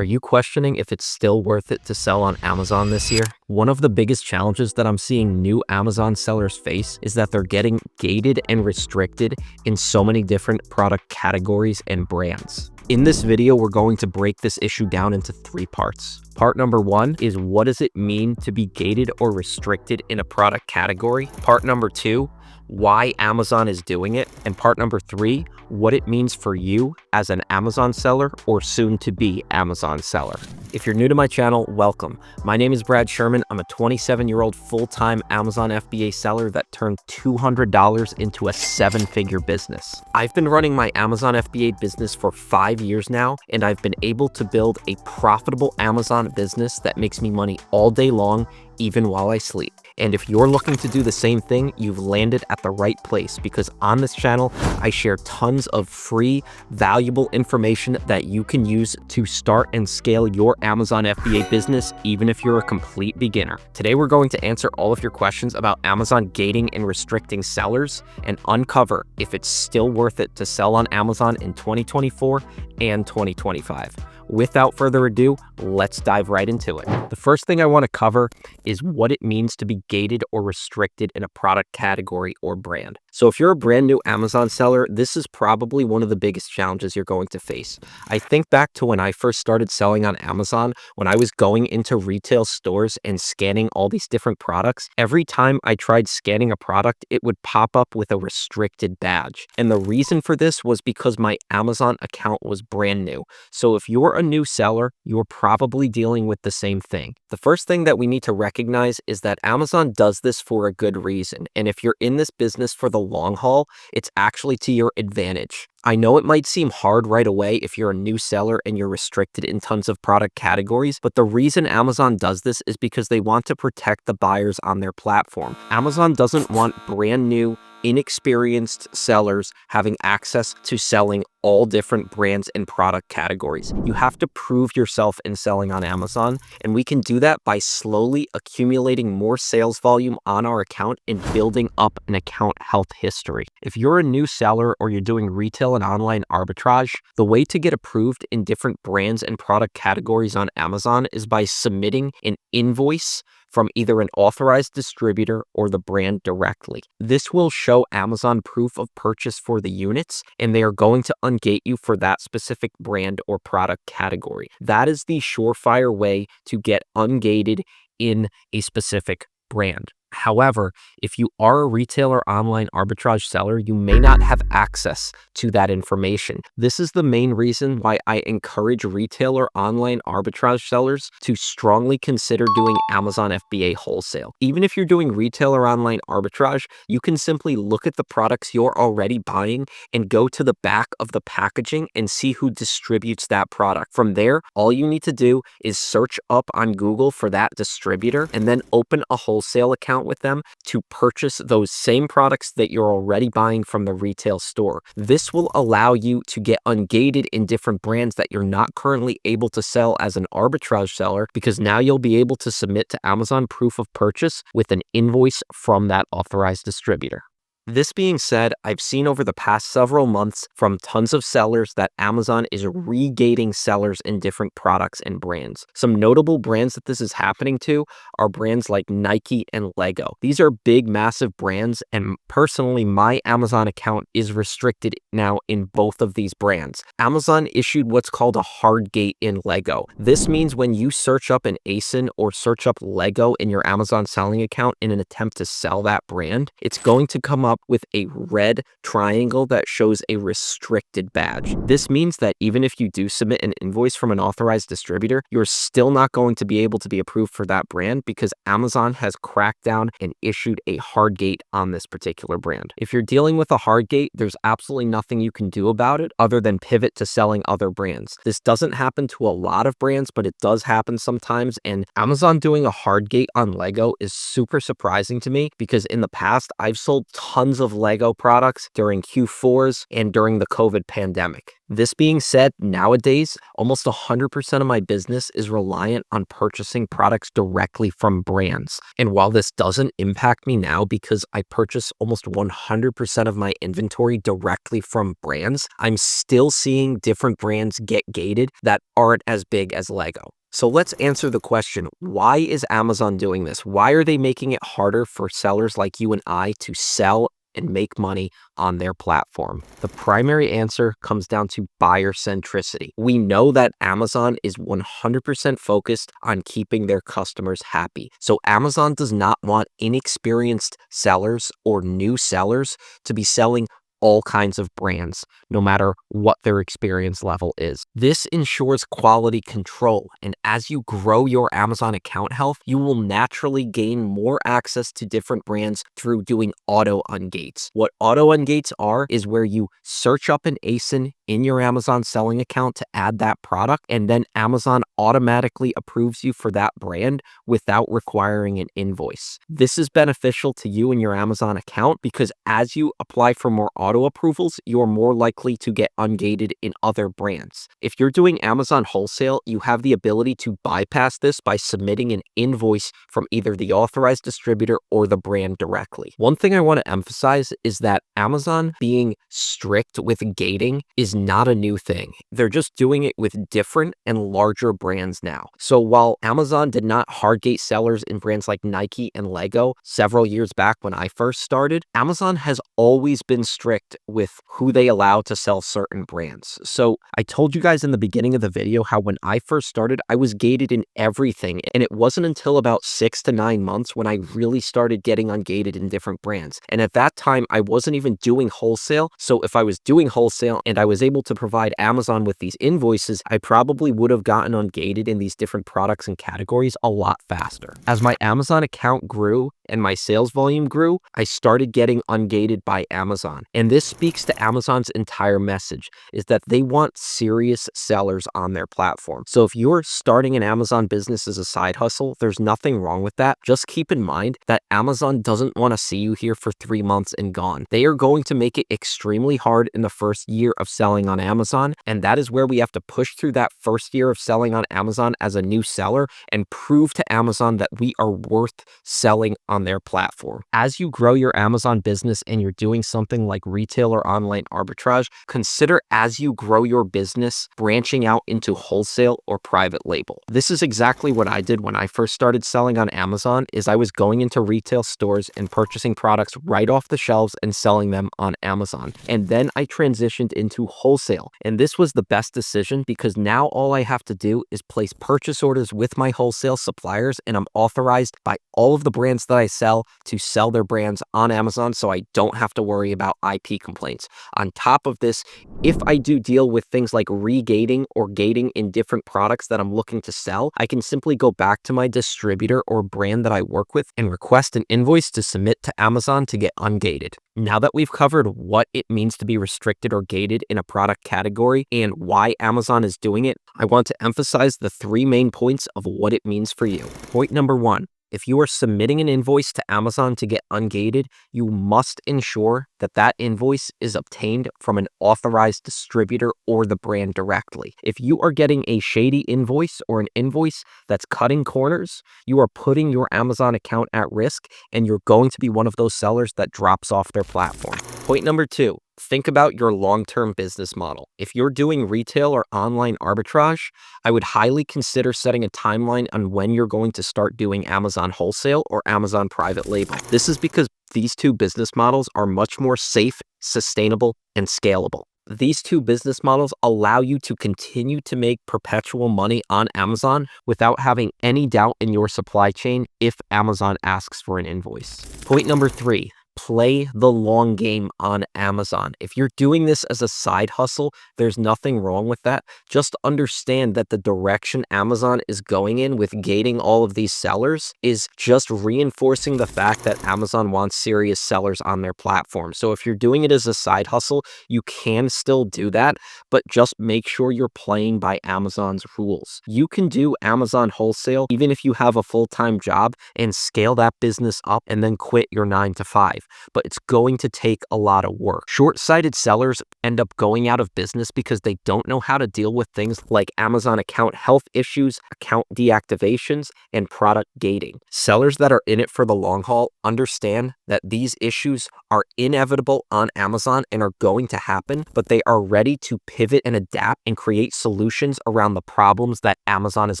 Are you questioning if it's still worth it to sell on Amazon this year? One of the biggest challenges that I'm seeing new Amazon sellers face is that they're getting gated and restricted in so many different product categories and brands. In this video, we're going to break this issue down into 3 parts. Part number 1 is what does it mean to be gated or restricted in a product category? Part number 2, why Amazon is doing it. And part number 3, what it means for you as an Amazon seller or soon to be Amazon seller. If you're new to my channel, welcome. My name is Brad Sherman. I'm a 27-year-old full-time Amazon FBA seller that turned $200 into a 7-figure business. I've been running my Amazon FBA business for 5 years now, and I've been able to build a profitable Amazon business that makes me money all day long, even while I sleep. And if you're looking to do the same thing, you've landed at the right place, because on this channel, I share tons of free, valuable information that you can use to start and scale your Amazon FBA business, even if you're a complete beginner. Today, we're going to answer all of your questions about Amazon gating and restricting sellers and uncover if it's still worth it to sell on Amazon in 2024 and 2025. Without further ado, let's dive right into it. The first thing I want to cover is what it means to be gated or restricted in a product category or brand. So if you're a brand new Amazon seller, this is probably one of the biggest challenges you're going to face. I think back to when I first started selling on Amazon, when I was going into retail stores and scanning all these different products. Every time I tried scanning a product, it would pop up with a restricted badge. And the reason for this was because my Amazon account was brand new. So if you're a new seller, you're probably dealing with the same thing. The first thing that we need to recognize is that Amazon does this for a good reason. And if you're in this business for the long haul, it's actually to your advantage. I know it might seem hard right away if you're a new seller and you're restricted in tons of product categories, but the reason Amazon does this is because they want to protect the buyers on their platform. Amazon doesn't want brand new, inexperienced sellers having access to selling all different brands and product categories. You have to prove yourself in selling on Amazon, and we can do that by slowly accumulating more sales volume on our account and building up an account health history. If you're a new seller or you're doing retail and online arbitrage, the way to get approved in different brands and product categories on Amazon is by submitting an invoice from either an authorized distributor or the brand directly. This will show Amazon proof of purchase for the units, and they are going to ungate you for that specific brand or product category. That is the surefire way to get ungated in a specific brand. However, if you are a retail or online arbitrage seller, you may not have access to that information. This is the main reason why I encourage retail or online arbitrage sellers to strongly consider doing Amazon FBA wholesale. Even if you're doing retail or online arbitrage, you can simply look at the products you're already buying and go to the back of the packaging and see who distributes that product. From there, all you need to do is search up on Google for that distributor and then open a wholesale account with them to purchase those same products that you're already buying from the retail store. This will allow you to get ungated in different brands that you're not currently able to sell as an arbitrage seller, because now you'll be able to submit to Amazon proof of purchase with an invoice from that authorized distributor. This being said, I've seen over the past several months from tons of sellers that Amazon is regating sellers in different products and brands. Some notable brands that this is happening to are brands like Nike and Lego. These are big, massive brands, and personally, my Amazon account is restricted now in both of these brands. Amazon issued what's called a hard gate in Lego. This means when you search up an ASIN or search up Lego in your Amazon selling account in an attempt to sell that brand, it's going to come up with a red triangle that shows a restricted badge. This means that even if you do submit an invoice from an authorized distributor, you're still not going to be able to be approved for that brand because Amazon has cracked down and issued a hard gate on this particular brand. If you're dealing with a hard gate, there's absolutely nothing you can do about it other than pivot to selling other brands. This doesn't happen to a lot of brands, but it does happen sometimes, and Amazon doing a hard gate on Lego is super surprising to me because in the past, I've sold tons tons of Lego products during Q4s and during the COVID pandemic. This being said, nowadays, almost 100% of my business is reliant on purchasing products directly from brands. And while this doesn't impact me now because I purchase almost 100% of my inventory directly from brands, I'm still seeing different brands get gated that aren't as big as Lego. So let's answer the question, why is Amazon doing this? Why are they making it harder for sellers like you and I to sell and make money on their platform? The primary answer comes down to buyer centricity. We know that Amazon is 100% focused on keeping their customers happy. So Amazon does not want inexperienced sellers or new sellers to be selling all kinds of brands, no matter what their experience level is. This ensures quality control, and as you grow your Amazon account health, you will naturally gain more access to different brands through doing auto ungates. What auto ungates are is where you search up an ASIN in your Amazon selling account to add that product, and then Amazon automatically approves you for that brand without requiring an invoice. This is beneficial to you and your Amazon account because as you apply for more auto approvals, you're more likely to get ungated in other brands. If you're doing Amazon wholesale, you have the ability to bypass this by submitting an invoice from either the authorized distributor or the brand directly. One thing I want to emphasize is that Amazon being strict with gating is not a new thing. They're just doing it with different and larger brands now. So while Amazon did not hardgate sellers in brands like Nike and Lego several years back when I first started, Amazon has always been strict with who they allow to sell certain brands. So I told you guys in the beginning of the video how when I first started, I was gated in everything. And it wasn't until about 6 to 9 months when I really started getting ungated in different brands. And at that time, I wasn't even doing wholesale. So if I was doing wholesale and I was able to provide Amazon with these invoices, I probably would have gotten ungated in these different products and categories a lot faster. As my Amazon account grew and my sales volume grew, I started getting ungated by Amazon. And this speaks to Amazon's entire message, is that they want serious sellers on their platform. So if you're starting an Amazon business as a side hustle, there's nothing wrong with that. Just keep in mind that Amazon doesn't want to see you here for 3 months and gone. They are going to make it extremely hard in the first year of selling on Amazon. And that is where we have to push through that first year of selling on Amazon as a new seller and prove to Amazon that we are worth selling on their platform. As you grow your Amazon business and you're doing something like retail or online arbitrage, consider as you grow your business branching out into wholesale or private label. This is exactly what I did when I first started selling on Amazon. Is I was going into retail stores and purchasing products right off the shelves and selling them on Amazon. And then I transitioned into wholesale. And this was the best decision because now all I have to do is place purchase orders with my wholesale suppliers, and I'm authorized by all of the brands that I sell to sell their brands on Amazon, so I don't have to worry about IP complaints. On top of this, if I do deal with things like regating or gating in different products that I'm looking to sell, I can simply go back to my distributor or brand that I work with and request an invoice to submit to Amazon to get ungated. Now that we've covered what it means to be restricted or gated in a product category and why Amazon is doing it, I want to emphasize the 3 main points of what it means for you. Point number 1. If you are submitting an invoice to Amazon to get ungated, you must ensure that that invoice is obtained from an authorized distributor or the brand directly. If you are getting a shady invoice or an invoice that's cutting corners, you are putting your Amazon account at risk, and you're going to be one of those sellers that drops off their platform. Point number 2. Think about your long-term business model. If you're doing retail or online arbitrage, I would highly consider setting a timeline on when you're going to start doing Amazon wholesale or Amazon private label. This is because these 2 business models are much more safe, sustainable, and scalable. These 2 business models allow you to continue to make perpetual money on Amazon without having any doubt in your supply chain if Amazon asks for an invoice. Point number 3. Play the long game on Amazon. If you're doing this as a side hustle, there's nothing wrong with that. Just understand that the direction Amazon is going in with gating all of these sellers is just reinforcing the fact that Amazon wants serious sellers on their platform. So if you're doing it as a side hustle, you can still do that, but just make sure you're playing by Amazon's rules. You can do Amazon wholesale even if you have a full-time job and scale that business up and then quit your 9 to 5. but it's going to take a lot of work. Short-sighted sellers end up going out of business because they don't know how to deal with things like Amazon account health issues, account deactivations, and product gating. Sellers that are in it for the long haul understand that these issues are inevitable on Amazon and are going to happen, but they are ready to pivot and adapt and create solutions around the problems that Amazon is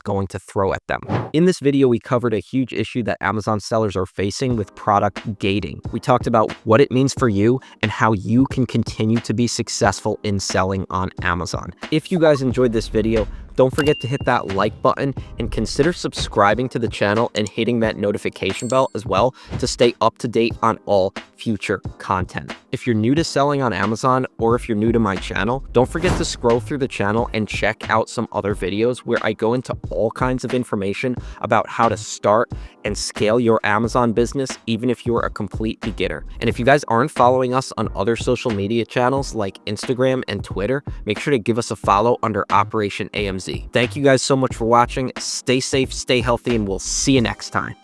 going to throw at them. In this video, we covered a huge issue that Amazon sellers are facing with product gating. We talked about what it means for you and how you can continue to be successful in selling on Amazon. If you guys enjoyed this video, don't forget to hit that like button and consider subscribing to the channel and hitting that notification bell as well to stay up to date on all future content. If you're new to selling on Amazon, or if you're new to my channel, don't forget to scroll through the channel and check out some other videos where I go into all kinds of information about how to start and scale your Amazon business, even if you're a complete beginner. And if you guys aren't following us on other social media channels like Instagram and Twitter, make sure to give us a follow under Operation AMZ. Thank you guys so much for watching. Stay safe, stay healthy, and we'll see you next time.